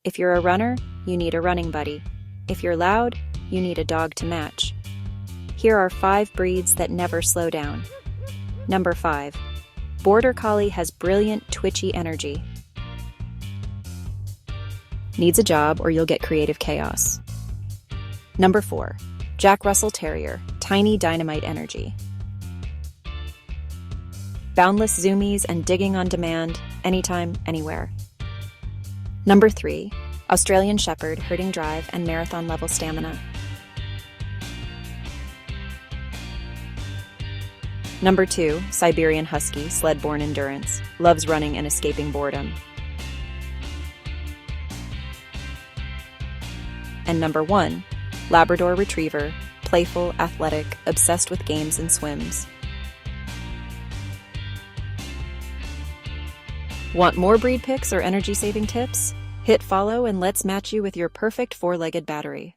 If you're a runner, you need a running buddy. If you're loud, you need a dog to match. Here are 5 breeds that never slow down. Number 5. Border Collie has brilliant, twitchy energy. Needs a job or you'll get creative chaos. Number 4. Jack Russell Terrier, tiny dynamite energy. Boundless zoomies and digging on demand, anytime, anywhere. Number 3. Australian Shepherd, herding drive and marathon level stamina. Number 2. Siberian Husky, sled-borne endurance, loves running and escaping boredom. And number 1. Labrador Retriever, playful, athletic, obsessed with games and swims. Want more breed pics or energy-saving tips? Hit follow and let's match you with your perfect 4-legged battery.